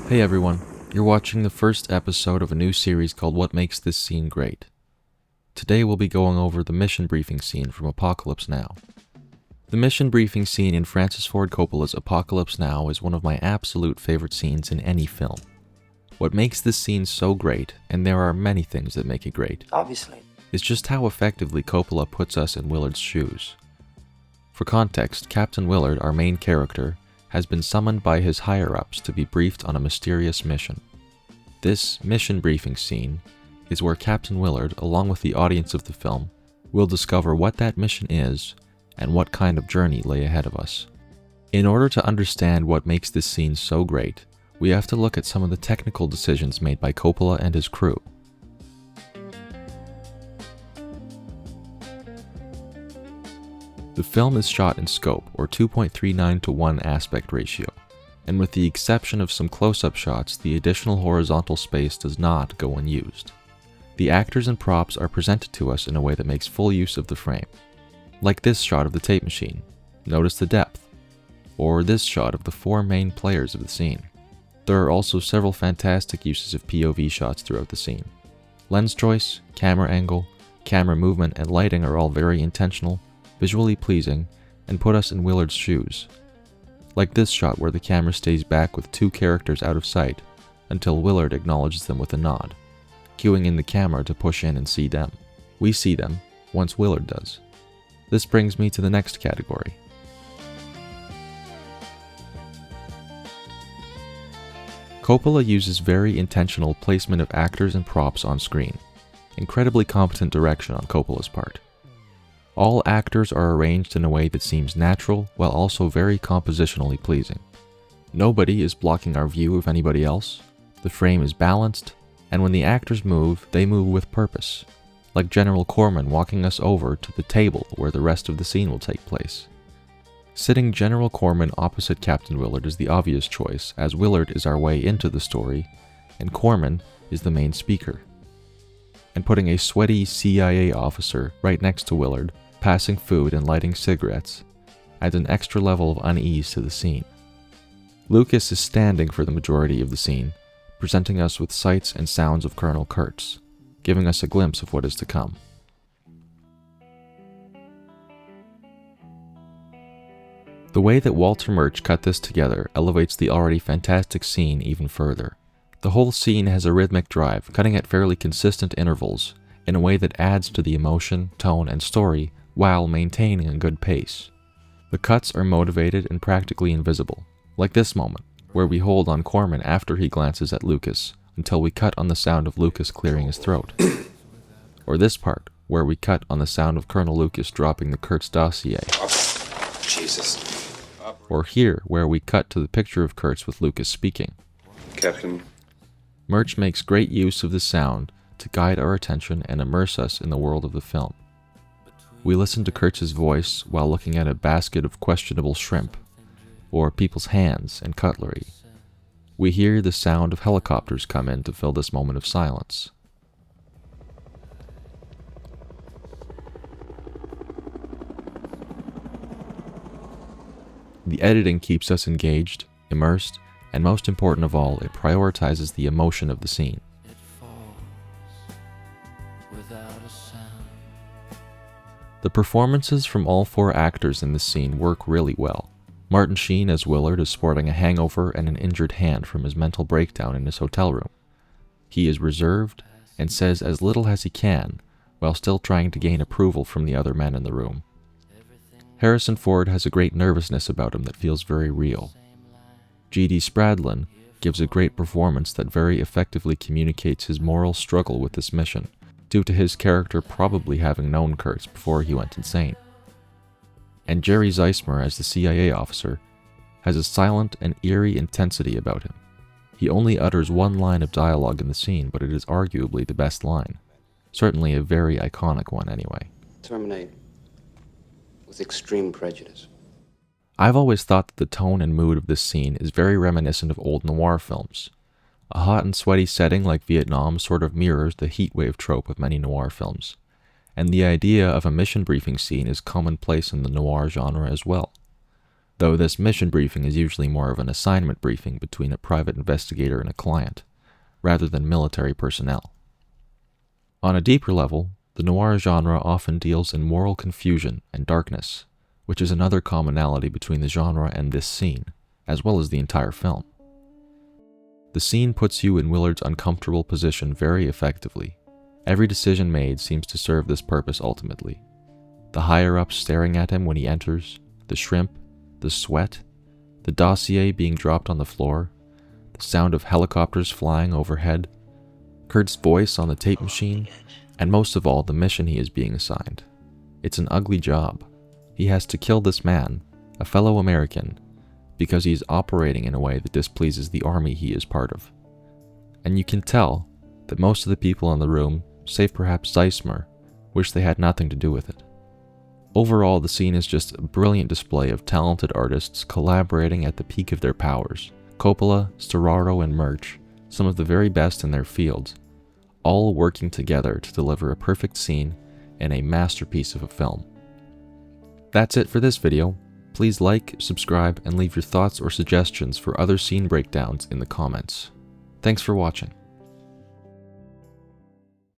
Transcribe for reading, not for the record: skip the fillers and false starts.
Hey everyone, you're watching the first episode of a new series called What Makes This Scene Great. Today we'll be going over the mission briefing scene from Apocalypse Now. The mission briefing scene in Francis Ford Coppola's Apocalypse Now is one of my absolute favorite scenes in any film. What makes this scene so great, and there are many things that make it great, Obviously. is just how effectively Coppola puts us in Willard's shoes. For context, Captain Willard, our main character, has been summoned by his higher-ups to be briefed on a mysterious mission. This mission briefing scene is where Captain Willard, along with the audience of the film, will discover what that mission is and what kind of journey lay ahead of us. In order to understand what makes this scene so great, we have to look at some of the technical decisions made by Coppola and his crew. The film is shot in scope, or 2.39:1 aspect ratio, and with the exception of some close-up shots, the additional horizontal space does not go unused. The actors and props are presented to us in a way that makes full use of the frame. Like this shot of the tape machine, notice the depth, or this shot of the four main players of the scene. There are also several fantastic uses of POV shots throughout the scene. Lens choice, camera angle, camera movement, and lighting are all very intentional, visually pleasing, and put us in Willard's shoes. Like this shot where the camera stays back with two characters out of sight until Willard acknowledges them with a nod, cueing in the camera to push in and see them. We see them once Willard does. This brings me to the next category. Coppola uses very intentional placement of actors and props on screen. Incredibly competent direction on Coppola's part. All actors are arranged in a way that seems natural while also very compositionally pleasing. Nobody is blocking our view of anybody else, the frame is balanced, and when the actors move, they move with purpose, like General Corman walking us over to the table where the rest of the scene will take place. Sitting General Corman opposite Captain Willard is the obvious choice, as Willard is our way into the story, and Corman is the main speaker. And putting a sweaty CIA officer right next to Willard, passing food and lighting cigarettes, adds an extra level of unease to the scene. Lucas is standing for the majority of the scene, presenting us with sights and sounds of Colonel Kurtz, giving us a glimpse of what is to come. The way that Walter Murch cut this together elevates the already fantastic scene even further. The whole scene has a rhythmic drive, cutting at fairly consistent intervals, in a way that adds to the emotion, tone, and story while maintaining a good pace. The cuts are motivated and practically invisible, like this moment, where we hold on Corman after he glances at Lucas, until we cut on the sound of Lucas clearing his throat. Or this part, where we cut on the sound of Colonel Lucas dropping the Kurtz dossier. Jesus. Or here, where we cut to the picture of Kurtz with Lucas speaking. Captain. Murch makes great use of the sound to guide our attention and immerse us in the world of the film. We listen to Kurtz's voice while looking at a basket of questionable shrimp, or people's hands and cutlery. We hear the sound of helicopters come in to fill this moment of silence. The editing keeps us engaged, immersed, and most important of all, it prioritizes the emotion of the scene. The performances from all four actors in this scene work really well. Martin Sheen as Willard is sporting a hangover and an injured hand from his mental breakdown in his hotel room. He is reserved and says as little as he can, while still trying to gain approval from the other men in the room. Harrison Ford has a great nervousness about him that feels very real. G.D. Spradlin gives a great performance that very effectively communicates his moral struggle with this mission, due to his character probably having known Kurtz before he went insane. And Jerry Zeismer as the CIA officer has a silent and eerie intensity about him. He only utters one line of dialogue in the scene, but it is arguably the best line. Certainly a very iconic one anyway. Terminate with extreme prejudice. I've always thought that the tone and mood of this scene is very reminiscent of old noir films. A hot and sweaty setting like Vietnam sort of mirrors the heat wave trope of many noir films, and the idea of a mission briefing scene is commonplace in the noir genre as well. though this mission briefing is usually more of an assignment briefing between a private investigator and a client, rather than military personnel. On a deeper level, the noir genre often deals in moral confusion and darkness, which is another commonality between the genre and this scene, as well as the entire film. The scene puts you in Willard's uncomfortable position very effectively. Every decision made seems to serve this purpose ultimately. The higher-ups staring at him when he enters, the shrimp, the sweat, the dossier being dropped on the floor, the sound of helicopters flying overhead, Kurt's voice on the tape machine, and most of all, the mission he is being assigned. It's an ugly job. He has to kill this man, a fellow American, because he is operating in a way that displeases the army he is part of. And you can tell that most of the people in the room, save perhaps Zeismer, wish they had nothing to do with it. Overall, the scene is just a brilliant display of talented artists collaborating at the peak of their powers. Coppola, Storaro, and Murch, some of the very best in their fields, all working together to deliver a perfect scene and a masterpiece of a film. That's it for this video. Please like, subscribe, and leave your thoughts or suggestions for other scene breakdowns in the comments. Thanks for watching.